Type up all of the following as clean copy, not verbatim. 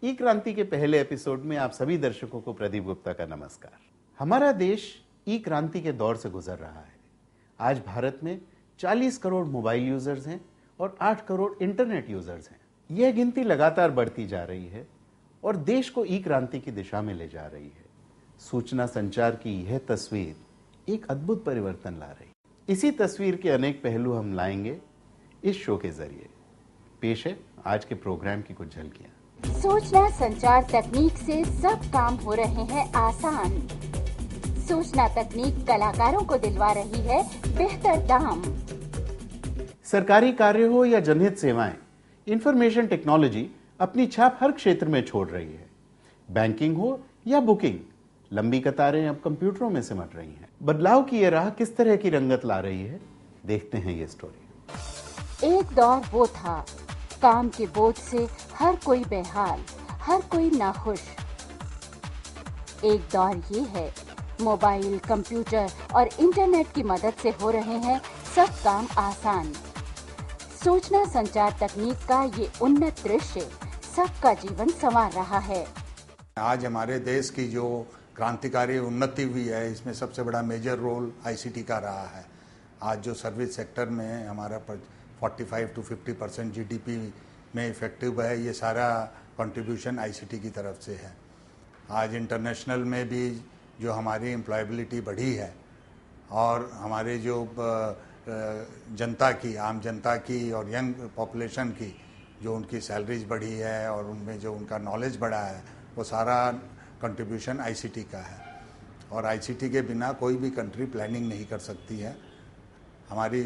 ई क्रांति के पहले एपिसोड में आप सभी दर्शकों को प्रदीप गुप्ता का नमस्कार। हमारा देश ई क्रांति के दौर से गुजर रहा है। आज भारत में 40 करोड़ मोबाइल यूजर्स हैं और 8 करोड़ इंटरनेट यूजर्स हैं। यह गिनती लगातार बढ़ती जा रही है और देश को ई क्रांति की दिशा में ले जा रही है। सूचना संचार की यह तस्वीर एक अद्भुत परिवर्तन ला रही है। इसी तस्वीर के अनेक पहलू हम लाएंगे इस शो के जरिए। पेश है आज के प्रोग्राम की कुछ झलकियां। सूचना संचार तकनीक से सब काम हो रहे हैं आसान। सूचना तकनीक कलाकारों को दिलवा रही है बेहतर दाम। सरकारी कार्य हो या जनहित सेवाएं, इंफॉर्मेशन टेक्नोलॉजी अपनी छाप हर क्षेत्र में छोड़ रही है। बैंकिंग हो या बुकिंग, लंबी कतारें अब कंप्यूटरों में सिमट रही हैं। बदलाव की यह राह किस तरह की रंगत ला रही है, देखते हैं ये स्टोरी। एक दौर वो था, काम के बोझ से हर कोई बेहाल, हर कोई नाखुश। एक दौर ये है, मोबाइल, कंप्यूटर और इंटरनेट की मदद से हो रहे हैं सब काम आसान। सूचना संचार तकनीक का ये उन्नत दृश्य सबका जीवन संवार रहा है। आज हमारे देश की जो क्रांतिकारी उन्नति हुई है, इसमें सबसे बड़ा मेजर रोल आईसीटी का रहा है। आज जो सर्विस सेक्टर में हमारा 45 to 50% जीडीपी में इफेक्टिव है, ये सारा कंट्रीब्यूशन आईसीटी की तरफ से है। आज इंटरनेशनल में भी जो हमारी एम्प्लॉयबिलिटी बढ़ी है और हमारे जो जनता की, आम जनता की और यंग पॉपुलेशन की जो उनकी सैलरीज बढ़ी है और उनमें जो उनका नॉलेज बढ़ा है, वो सारा कंट्रीब्यूशन आईसीटी का है। और आईसीटी के बिना कोई भी कंट्री प्लानिंग नहीं कर सकती है। हमारी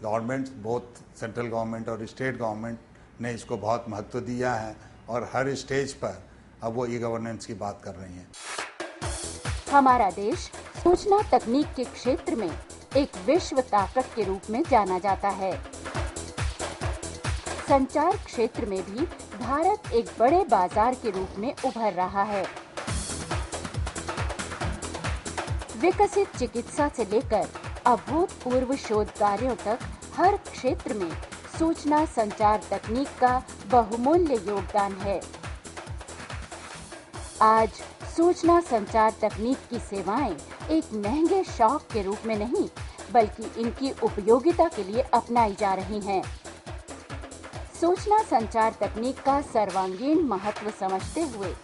गवर्नमेंट, बोथ सेंट्रल गवर्नमेंट और स्टेट गवर्नमेंट ने इसको बहुत महत्व दिया है और हर स्टेज पर अब वो ई गवर्नेंस की बात कर रही हैं। हमारा देश सूचना तकनीक के क्षेत्र में एक विश्व ताकत के रूप में जाना जाता है। संचार क्षेत्र में भी भारत एक बड़े बाजार के रूप में उभर रहा है। विकसित चिकित्सा से लेकर अभूतपूर्व शोध कार्यों तक हर क्षेत्र में सूचना संचार तकनीक का बहुमूल्य योगदान है। आज सूचना संचार तकनीक की सेवाएं एक महंगे शौक के रूप में नहीं, बल्कि इनकी उपयोगिता के लिए अपनाई जा रही हैं। सूचना संचार तकनीक का सर्वांगीण महत्व समझते हुए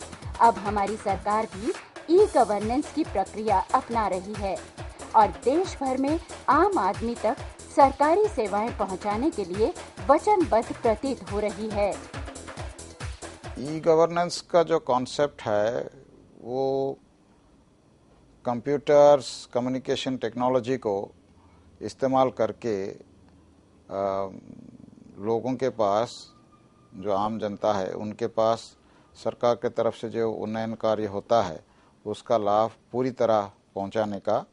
अब हमारी सरकार भी ई गवर्नेंस की प्रक्रिया अपना रही है और देश भर में आम आदमी तक सरकारी सेवाएं पहुंचाने के लिए वचनबद्ध प्रतीत हो रही है। ई गवर्नेंस का जो कॉन्सेप्ट है वो कंप्यूटर्स, कम्युनिकेशन टेक्नोलॉजी को इस्तेमाल करके लोगों के पास, जो आम जनता है, उनके पास सरकार के तरफ से जो उन्नयन कार्य होता है उसका लाभ पूरी तरह पहुंचाने का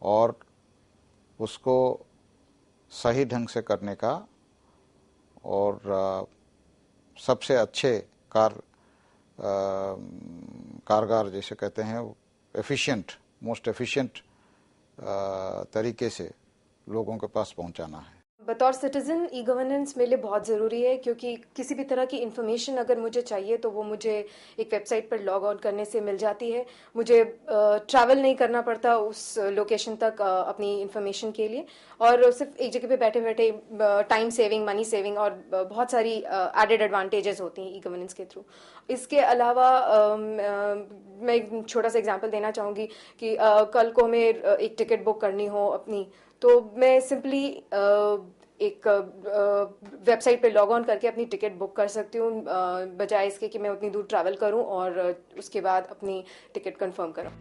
और उसको सही ढंग से करने का और सबसे अच्छे कारगर जैसे कहते हैं, मोस्ट एफिशिएंट तरीके से लोगों के पास पहुंचाना है। बतौर सिटीजन ई गवर्नेंस मेरे लिए बहुत ज़रूरी है, क्योंकि किसी भी तरह की इन्फॉर्मेशन अगर मुझे चाहिए तो वो मुझे एक वेबसाइट पर लॉग ऑन करने से मिल जाती है। मुझे ट्रैवल नहीं करना पड़ता उस लोकेशन तक अपनी इन्फॉर्मेशन के लिए, और सिर्फ एक जगह पे बैठे बैठे टाइम सेविंग, मनी सेविंग और बहुत सारी एडेड एडवांटेजेस होती हैं ई गवर्नेंस के थ्रू। इसके अलावा मैं एक छोटा सा एग्जांपल देना चाहूँगी कि कल को हमें एक टिकट बुक करनी हो अपनी, तो मैं सिंपली एक वेबसाइट पे लॉग ऑन करके अपनी टिकट बुक कर सकती हूँ, बजाय इसके कि मैं उतनी दूर ट्रैवल करूँ और उसके बाद अपनी टिकट कंफर्म करूँ।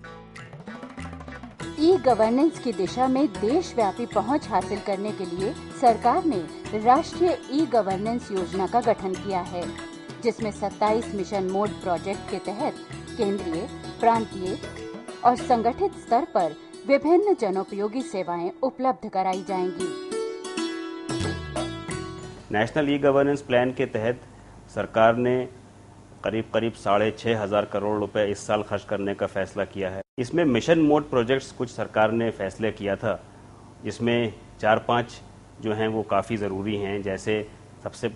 ई गवर्नेंस की दिशा में देशव्यापी पहुंच हासिल करने के लिए सरकार ने राष्ट्रीय ई गवर्नेंस योजना का गठन किया है, जिसमें 27 मिशन मोड प्रोजेक्ट के तहत केंद्रीय, प्रांतीय और संगठित स्तर पर विभिन्न जनोपयोगी सेवाएं उपलब्ध कराई जाएंगी। नेशनल ई गवर्नेंस प्लान के तहत सरकार ने करीब 6,500 करोड़ रुपए इस साल खर्च करने का फैसला किया है। इसमें मिशन मोड प्रोजेक्ट्स कुछ सरकार ने फैसले किया था, जिसमें 4-5 जो हैं वो काफ़ी ज़रूरी हैं। जैसे सबसे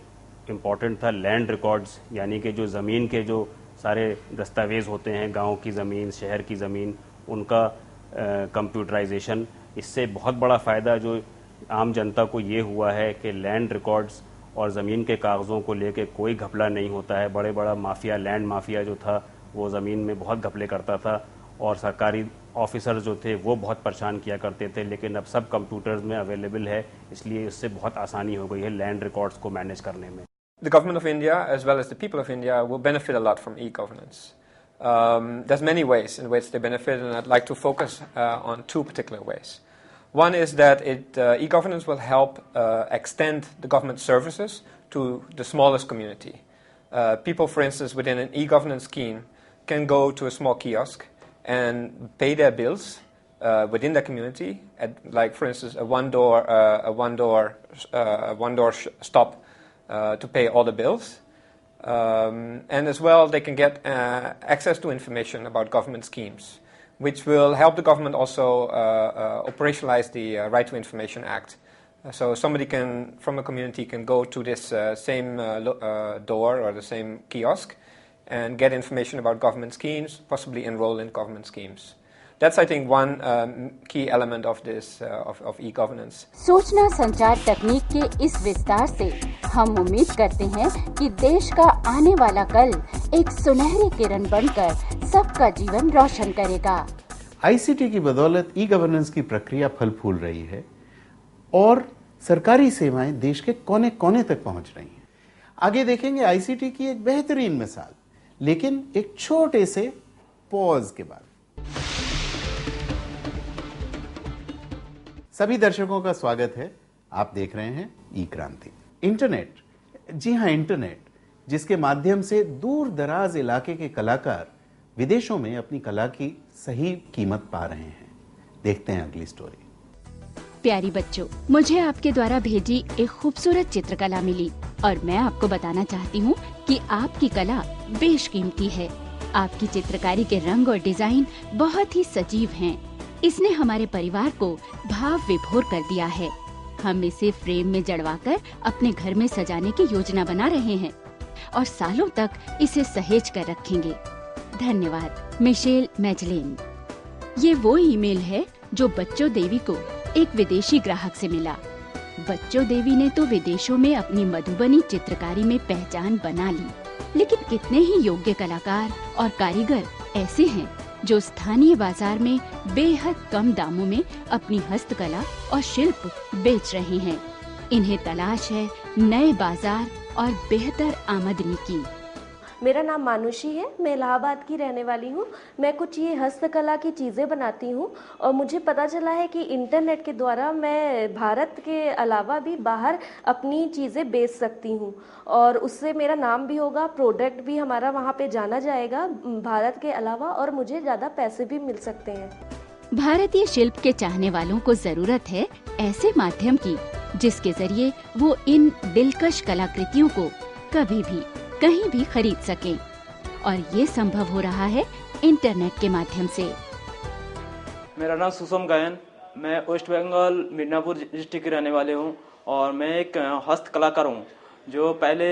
इम्पॉर्टेंट था लैंड रिकॉर्ड्स, यानी कि जो ज़मीन के जो सारे दस्तावेज़ होते हैं, गांव की ज़मीन, शहर की ज़मीन, उनका कंप्यूटराइजेशन। इससे बहुत बड़ा फ़ायदा जो आम जनता को ये हुआ है कि लैंड रिकॉर्ड्स और ज़मीन के कागज़ों को लेके कोई घपला नहीं होता है। बड़े बड़ा माफिया, लैंड माफिया जो था, वो ज़मीन में बहुत घपले करता था और सरकारी ऑफिसर जो थे वो बहुत परेशान किया करते थे, लेकिन अब सब कंप्यूटर्स में अवेलेबल है, इसलिए इससे बहुत आसानी हो गई है लैंड रिकॉर्ड्स को मैनेज करने में। The government of India, as well as the people of India, will benefit a lot from e-governance. There's many ways in which they benefit, and I'd like to focus on two particular ways. One is that e-governance will help extend the government services to the smallest community. People, for instance, within an e-governance scheme can go to a small kiosk and pay their bills within the community, like for instance a one door stop to pay all the bills, and as well they can get access to information about government schemes, which will help the government also operationalize the Right to Information Act. So somebody from a community can go to this same door or the same kiosk and get information about government schemes, possibly enroll in government schemes. That's, I think, one key element of this of e-governance. सूचना संचार तकनीक के इस विस्तार से हम उम्मीद करते हैं कि देश का आने वाला कल एक सुनहरी किरण बनकर सबका जीवन रोशन करेगा। आईसीटी की बदौलत ई गवर्नेंस की प्रक्रिया फल फूल रही है और सरकारी सेवाएं देश के कोने कोने तक पहुंच रही हैं। आगे देखेंगे आईसीटी की एक बेहतरीन मिसाल, लेकिन एक छोटे से पॉज के बाद। सभी दर्शकों का स्वागत है। आप देख रहे हैं ई क्रांति। इंटरनेट, जी हां इंटरनेट, जिसके माध्यम से दूर दराज इलाके के कलाकार विदेशों में अपनी कला की सही कीमत पा रहे हैं। देखते हैं अगली स्टोरी। प्यारी बच्चों, मुझे आपके द्वारा भेजी एक खूबसूरत चित्रकला मिली और मैं आपको बताना चाहती हूँ कि आपकी कला बेशकीमती है। आपकी चित्रकारी के रंग और डिजाइन बहुत ही सजीव हैं। इसने हमारे परिवार को भाव विभोर कर दिया है। हम इसे फ्रेम में जड़वाकर अपने घर में सजाने की योजना बना रहे हैं और सालों तक इसे सहेज कर रखेंगे। धन्यवाद, मिशेल मैजलेन। ये वो ईमेल है जो बच्चों देवी को एक विदेशी ग्राहक से मिला। बच्चों देवी ने तो विदेशों में अपनी मधुबनी चित्रकारी में पहचान बना ली, लेकिन कितने ही योग्य कलाकार और कारीगर ऐसे हैं जो स्थानीय बाजार में बेहद कम दामों में अपनी हस्तकला और शिल्प बेच रहे हैं। इन्हें तलाश है नए बाजार और बेहतर आमदनी की। मेरा नाम मानुषी है, मैं इलाहाबाद की रहने वाली हूँ। मैं कुछ ये हस्तकला की चीज़ें बनाती हूँ और मुझे पता चला है कि इंटरनेट के द्वारा मैं भारत के अलावा भी बाहर अपनी चीज़ें बेच सकती हूँ और उससे मेरा नाम भी होगा, प्रोडक्ट भी हमारा वहाँ पे जाना जाएगा भारत के अलावा और मुझे ज़्यादा पैसे भी मिल सकते हैं। भारतीय शिल्प के चाहने वालों को जरूरत है ऐसे माध्यम की जिसके जरिए वो इन दिलकश कलाकृतियों को कभी भी कहीं भी खरीद सकें, और ये संभव हो रहा है इंटरनेट के माध्यम से। मेरा नाम सुषम गायन, मैं वेस्ट बंगाल मिदनापुर डिस्ट्रिक्ट के रहने वाले हूँ और मैं एक हस्त कलाकार हूँ। जो पहले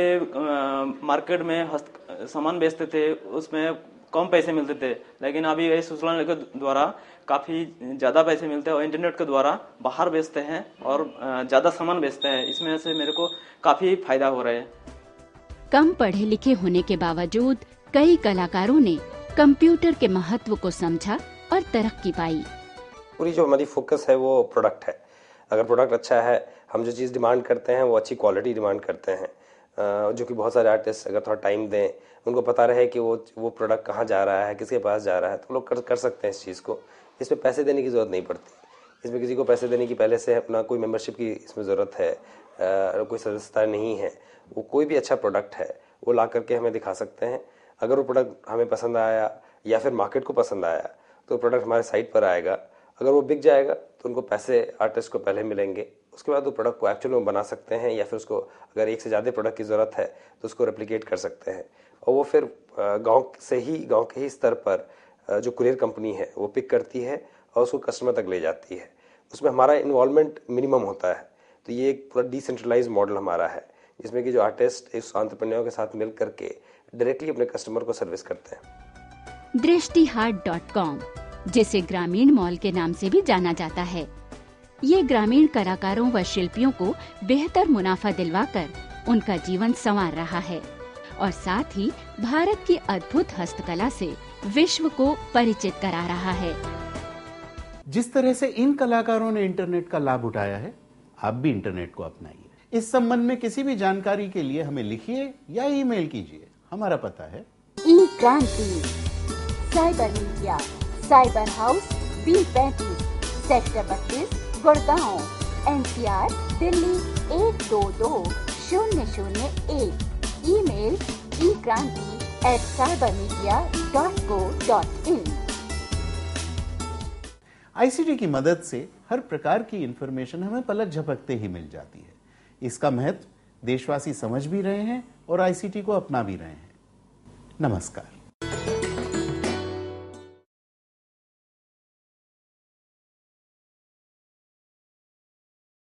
मार्केट में हस्त सामान बेचते थे उसमें कम पैसे मिलते थे, लेकिन अभी इस सूचना के द्वारा काफ़ी ज़्यादा पैसे मिलते हैं और इंटरनेट के द्वारा बाहर बेचते हैं और ज़्यादा सामान बेचते हैं। इसमें से मेरे को काफ़ी फायदा हो रहा है। कम पढ़े लिखे होने के बावजूद कई कलाकारों ने कंप्यूटर के महत्व को समझा और तरक्की पाई। पूरी जो हमारी फोकस है वो प्रोडक्ट है। अगर प्रोडक्ट अच्छा है, हम जो चीज़ डिमांड करते हैं वो अच्छी क्वालिटी डिमांड करते हैं, जो कि बहुत सारे आर्टिस्ट अगर थोड़ा टाइम दें, उनको पता रहे कि वो प्रोडक्ट कहाँ जा रहा है, किसके पास जा रहा है, तो लोग कर सकते हैं इस चीज़ को। इसमें पैसे देने की ज़रूरत नहीं पड़ती। इसमें किसी को पैसे देने की पहले से अपना कोई मेंबरशिप की इसमें ज़रूरत है, कोई सदस्यता नहीं है। वो कोई भी अच्छा प्रोडक्ट है वो ला करके हमें दिखा सकते हैं। अगर वो प्रोडक्ट हमें पसंद आया या फिर मार्केट को पसंद आया तो प्रोडक्ट हमारे साइट पर आएगा। अगर वो बिक जाएगा तो उनको पैसे आर्टिस्ट को पहले मिलेंगे, उसके बाद वो प्रोडक्ट को एक्चुअली में बना सकते हैं या फिर उसको अगर एक से ज़्यादा प्रोडक्ट की ज़रूरत है तो उसको रेप्लिकेट कर सकते हैं और वो फिर गाँव के ही स्तर पर जो कुरियर कंपनी है वो पिक करती है और उसको कस्टमर तक ले जाती है। उसमें हमारा इन्वॉल्वमेंट मिनिमम होता है। तो ये एक पूरा डिसेंट्रलाइज मॉडल हमारा है जिसमें कि जो आर्टिस्ट इस एंटरप्रेन्योर के साथ मिल करके डायरेक्टली अपने कस्टमर को सर्विस करते हैं। दृष्टिहाट.com, जिसे ग्रामीण मॉल के नाम से भी जाना जाता है, ये ग्रामीण कलाकारों व शिल्पियों को बेहतर मुनाफा दिलवाकर उनका जीवन संवार रहा है और साथ ही भारत की अद्भुत हस्तकला से विश्व को परिचित करा रहा है। जिस तरह से इन कलाकारों ने इंटरनेट का लाभ उठाया है, आप भी इंटरनेट को अपनाइए। इस संबंध में किसी भी जानकारी के लिए हमें लिखिए या ईमेल कीजिए। हमारा पता है ई क्रांति, cyber media, cyber house, B35, sector 32, Gurgaon, NCR, Delhi 122001। Email ekranti@cybermedia.co.in। ICT की मदद से हर प्रकार की इंफॉर्मेशन हमें पलक झपकते ही मिल जाती है। इसका महत्व देशवासी समझ भी रहे हैं और आईसीटी को अपना भी रहे हैं। नमस्कार।